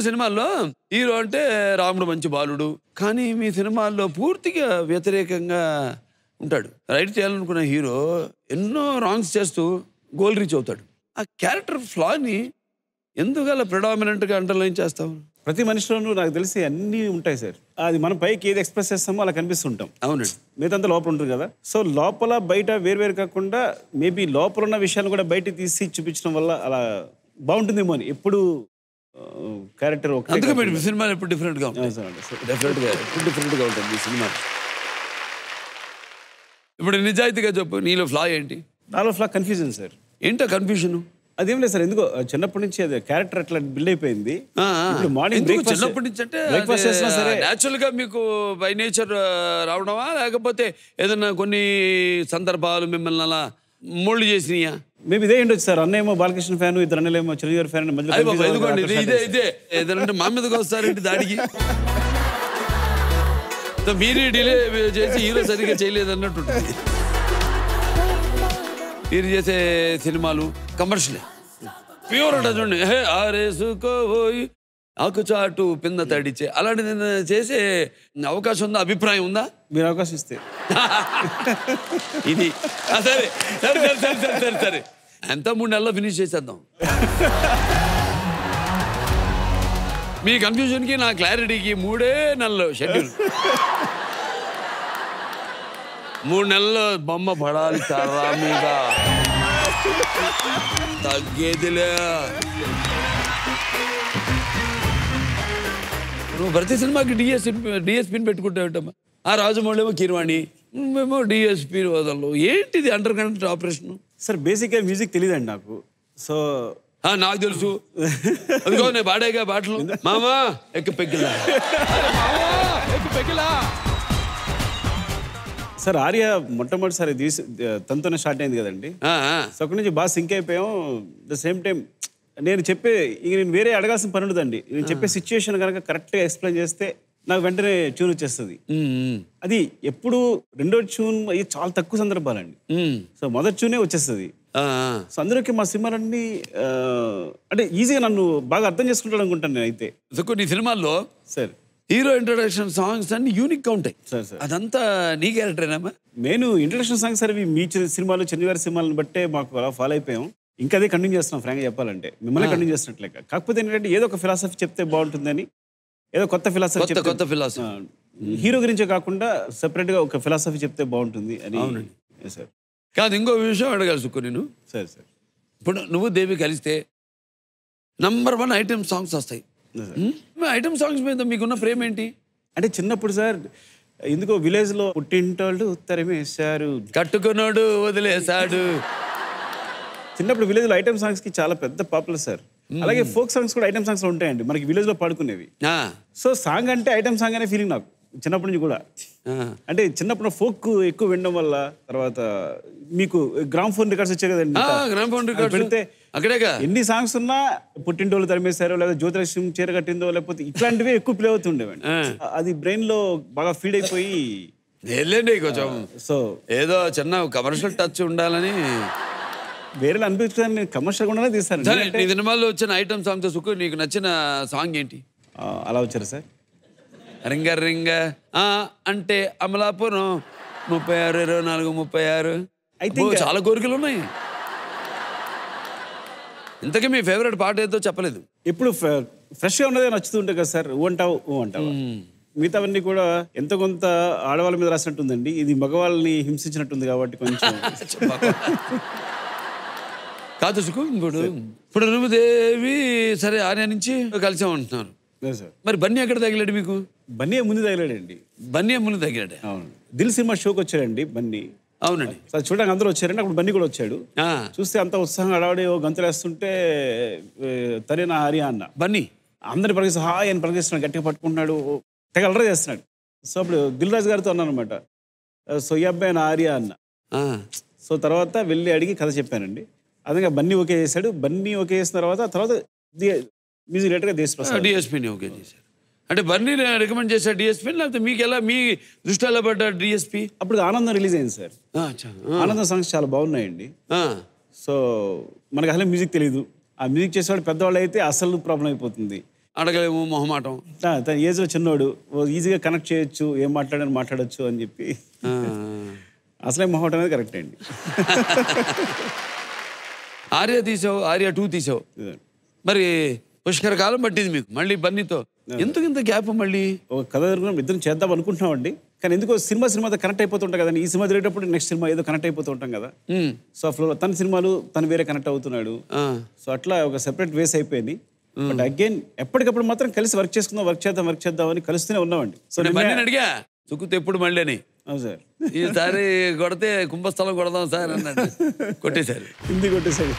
మన సినిమాల్లో హీరో అంటే రాముడు మంచి బాలుడు, కానీ మీ సినిమాల్లో పూర్తిగా వ్యతిరేకంగా ఉంటాడు. రైట్ చేయాలనుకున్న హీరో ఎన్నో రాంగ్స్ చేస్తూ గోల్ రీచ్ అవుతాడు. ఆ క్యారెక్టర్ ఫ్లాని ఎందుకు అలా ప్రిడామినెంట్గా అండర్లైన్ చేస్తావు? ప్రతి మనిషిలోనూ నాకు తెలిసి అన్నీ ఉంటాయి సార్. అది మనం పైకి ఏది ఎక్స్ప్రెస్ చేస్తామో అలా కనిపిస్తుంటాం. అవునండి. మిగతా లోపల ఉంటుంది కదా. సో లోపల బయట వేరు కాకుండా మేబీ లోపల ఉన్న విషయాలు కూడా బయట తీసి చూపించడం వల్ల అలా బాగుంటుందేమో అని ఎప్పుడు క్యారెక్టర్ అందుకే మీరు సినిమాలు ఎప్పుడు డిఫరెంట్గా ఉంటాయి. డెఫినెట్గా ఎప్పుడు డిఫరెంట్గా ఉంటుంది ఈ సినిమా. ఇప్పుడు నిజాయితీగా చెప్పు, నీలో ఫ్లా ఏంటి? నాలో ఫ్లా కన్ఫ్యూజన్ సార్. ఏంటో కన్ఫ్యూజన్? అదేం లేదు సార్, ఎందుకో చిన్నప్పటి నుంచి అది క్యారెక్టర్ అట్లా బిల్డ్ అయిపోయింది. ఇప్పుడు మార్నింగ్ చిన్నప్పటి నుంచి అంటే బ్రేక్ఫాస్ట్ చేసినా సరే న్యాచురల్ గా మీకు బై నేచర్ రావడమా, లేకపోతే ఏదన్నా కొన్ని సందర్భాలు మిమ్మల్ని అలా మోల్డ్ చేసినాయా? మేబీ ఇదే ఉండొచ్చు సార్. అన్నేమో బాలకృష్ణ ఫ్యాన్, ఇద్దరు అన్నలేమో చిరంజీవి ఫ్యాన్. మధ్యలో ఇదే ఏదంటే మా మీదకి వస్తారేంటి దాడికి? మీరే డిలే చేసి హీరో సరిగ్గా చేయలేదు అన్నట్టు. మీరు చేసే సినిమాలు కమర్షియలే, ప్యూర్ అంటే చూడండి. ఆరేసుకోబోయి ఆకుచాటు పింద తడిచే అలాంటిది చేసే అవకాశం ఉందా, అభిప్రాయం ఉందా? మీరు అవకాశం ఇస్తే ఇది సరే సరే సరే సరే సరే సరే సరే ఎంత 3 నెలల్లో ఫినిష్ చేసేద్దాం. మీ కన్ఫ్యూజన్కి నా క్లారిటీకి 3 నెలలు షెడ్యూల్. 3 నెలల్లో బొమ్మ పడాలి సారా మీద, తగ్గేదిలే. నువ్వు ప్రతి సినిమాకి డిఎస్పీని పెట్టుకుంటావుటమ్మా. ఆ రాజమౌళి ఏమో కీరవాణి, మేము డిఎస్పీ వదలు. ఏంటిది అండర్ కరెంట్ ఆపరేషన్? సార్ బేసిక్గా మ్యూజిక్ తెలియదండి నాకు. సో నాకు తెలుసు, అదిగో నేను పాడేగా పాటలు. మామా ఎక్కి పెగ్గిలా సార్ ఆర్య మొట్టమొదటిసారి తనతోనే స్టార్ట్ అయింది కదండి. సో అక్కడి నుంచి బాగా సింక్ అయిపోయాం. ద సేమ్ టైం నేను నేను వేరే అడగాల్సిన పని ఉండదండి. నేను చెప్పే సిచ్యువేషన్ కనుక కరెక్ట్గా ఎక్స్ప్లెయిన్ చేస్తే నాకు వెంటనే ట్యూన్ వచ్చేస్తుంది. అది ఎప్పుడు రెండో ట్యూన్ అయ్యి చాలా తక్కువ సందర్భాలండి. సో మొదటి ట్యూనే వచ్చేస్తుంది. సో అందరికీ మా సినిమాలన్నీ అంటే ఈజీగా నన్ను బాగా అర్థం చేసుకుంటాడు అనుకుంటాను నేను. అయితే కొన్ని సినిమాల్లో సార్ హీరో ఇంట్రొడక్షన్ సాంగ్స్ అన్ని యూనిక్ గా ఉంటాయి సార్. సార్ అదంతా నీ క్యారెక్టరేనా? నేను ఇంట్రొడక్షన్ సాంగ్స్ అవి మీ సినిమాలు చిరంజీవి సినిమాలను బట్టే మాకు అలా ఫాలో అయిపోయాం. ఇంకా అదే కంటిన్యూ చేస్తున్నాం ఫ్రాంక్గా చెప్పాలంటే. మిమ్మల్ని కంటిన్యూ చేస్తున్నట్లే. కాకపోతే ఏంటంటే ఏదో ఒక ఫిలాసఫీ చెప్తే బాగుంటుందని, ఏదో కొత్త ఫిలాసఫీ కొత్త ఫిలాసఫీ హీరో గురించే కాకుండా సెపరేట్ గా ఒక ఫిలాసఫీ చెప్తే బాగుంటుంది అని. సార్ కాదు, ఇంకో విషయం అడగాలి సుక్కు నేను. సరే సార్, ఇప్పుడు నువ్వు దేవి కలిస్తే నంబర్ 1 ఐటమ్ సాంగ్స్ వస్తాయి. ఐటమ్ సాంగ్స్ మీద మీకున్న ప్రేమ ఏంటి? అంటే చిన్నప్పుడు సార్ ఎందుకో విలేజ్ లో పుట్టింటోళ్ళు తరిమేశారు, కట్టుకున్నాడు వదిలేశాడు. చిన్నప్పుడు విలేజ్ లో ఐటమ్ సాంగ్స్ కి చాలా పెద్ద పాపులర్ సార్. అలాగే ఫోక్ సాంగ్స్ కూడా ఐటమ్ సాంగ్స్ లో ఉంటాయండి మనకి విలేజ్ లో పాడుకునేవి. సో సాంగ్ అంటే ఐటమ్ సాంగ్ అనే ఫీలింగ్ నాకు చిన్నప్పటి నుంచి కూడా. అంటే చిన్నప్పుడు ఫోక్ ఎక్కువ వినడం వల్ల, తర్వాత మీకు గ్రామ్ ఫోన్ రికార్డ్స్ వచ్చాయి కదండి. గ్రామ్ ఫోన్ రికార్డ్స్ పెడితే అక్కడేగా ఎన్ని సాంగ్స్ ఉన్నా పుట్టింటోళ్ళు తరిమేశారో, లేదా జ్యోతిలక్ష్మి చీర కట్టిందో, లేకపోతే ఇట్లాంటివే ఎక్కువ ప్లే అవుతుండేవండి. అది బ్రెయిన్ లో బాగా ఫీడ్ అయిపోయి వెళ్ళండి కొంచెం. సో ఏదో చిన్న కమర్షియల్ టచ్ ఉండాలని వేరే అనిపించడానికి నేను కమర్షియల్ కూడా తీస్తాను. నీ సినిమాల్లో వచ్చిన ఐటమ్ సాంగ్స్ సుక్కు నీకు నచ్చిన సాంగ్ ఏంటి? అలా వచ్చారు సార్. రింగ రింగ అంటే అమలాపురం 36 24 36. అయితే చాలా కోరికలు ఉన్నాయి. ఇంతకీ మీ ఫేవరెట్ పాట ఏదో చెప్పలేదు. ఇప్పుడు ఫ్రెష్గా ఉన్నదే నచ్చుతుంటే కదా సార్. ఊ అంటావు ఊ అంటావు. మిగతావన్నీ కూడా ఎంత కొంత ఆడవాళ్ళ మీద రాసినట్టుందండి. ఇది మగవాళ్ళని హింసించినట్టుంది కాబట్టి కొంచెం కాదు సుకు. ఇప్పుడు నువ్వు దేవి సరే ఆర్య నుంచి కలిసామంటున్నారు. మరి బన్నీ ఎక్కడ తగిలాడు మీకు? బన్నీ ముందు తగిలాడండి. బన్నీ ముందు తగిలాడు. అవును, దిల్ సినిమా షోకి వచ్చాడండి బన్నీ. అవునండి, చూడడానికి అందరూ వచ్చారండి. అప్పుడు బన్నీ కూడా వచ్చాడు. చూస్తే అంత ఉత్సాహంగా అడవాడి గంతులు వేస్తుంటే తనే నా ఆర్య అన్న. బన్నీ అందరిని పలికిస్తూ హాయ్ అని పలికిస్తున్నాడు, గట్టిగా పట్టుకుంటున్నాడు, తెగ అలరా చేస్తున్నాడు. సో అప్పుడు దిల్ రాజు గారితో అన్నాను అనమాట, సో ఈ అబ్బాయి నా ఆర్య అన్న. సో తర్వాత వెళ్ళి అడిగి కథ చెప్పానండి. అదే బన్నీ ఓకే చేశాడు. బన్నీ ఓకే చేసిన తర్వాత మ్యూజిక్ డైరెక్టర్గా దేశప్రసాద్ డిఎస్పీని ఓకే చేశారు. అంటే బన్నీ రికమెండ్ చేశాడు డిఎస్పీని, లేకపోతే మీకు ఎలా మీ దృష్టి ఎలా పడ్డాడు డిఎస్పీ? అప్పుడు ఆనందం రిలీజ్ అయింది సార్. ఆనందం సాంగ్స్ చాలా బాగున్నాయండి. సో మనకు అసలు మ్యూజిక్ తెలియదు. ఆ మ్యూజిక్ చేసేవాడు పెద్దవాళ్ళు అయితే అసలు ప్రాబ్లం అయిపోతుంది. అడగలేము మొహమాటం. తన ఏజ్లో చిన్నోడు ఈజీగా కనెక్ట్ చేయొచ్చు, ఏం మాట్లాడని మాట్లాడచ్చు అని చెప్పి అసలే మొహమాటం అనేది కరెక్ట్ అండి. ఆర్య తీసావు, ఆర్య 2 తీసావు, మరి పుష్కర కాలం పట్టింది మీకు మళ్ళీ బన్నీతో. ఎందుకు ఇంత గ్యాప్? మళ్ళీ ఒక కథ దొరికిన ఇద్దరం చేద్దాం అనుకుంటున్నామండి, కానీ ఎందుకో సినిమాతో కనెక్ట్ అయిపోతుంటాం కదండి. ఈ సినిమా తిరిగేటప్పుడు నెక్స్ట్ సినిమా ఏదో కనెక్ట్ అయిపోతూ ఉంటాం కదా. సో ఫ్లో తన సినిమాలు తను వేరే కనెక్ట్ అవుతున్నాడు. సో అట్లా ఒక సెపరేట్ వేస్ అయిపోయింది. బట్ అగైన్ ఎప్పటికప్పుడు మాత్రం కలిసి వర్క్ చేద్దాం అని కలుస్తూనే ఉన్నామండి. సో నేను అడిగా చుక్కుతే ఎప్పుడు మళ్ళీ అని. అవును సార్, ఈసారి కొడితే కుంభస్థలం కొడదాం సార్ అన్నాడు. కొట్టేశారు. హిందీ కొట్టేశాడు.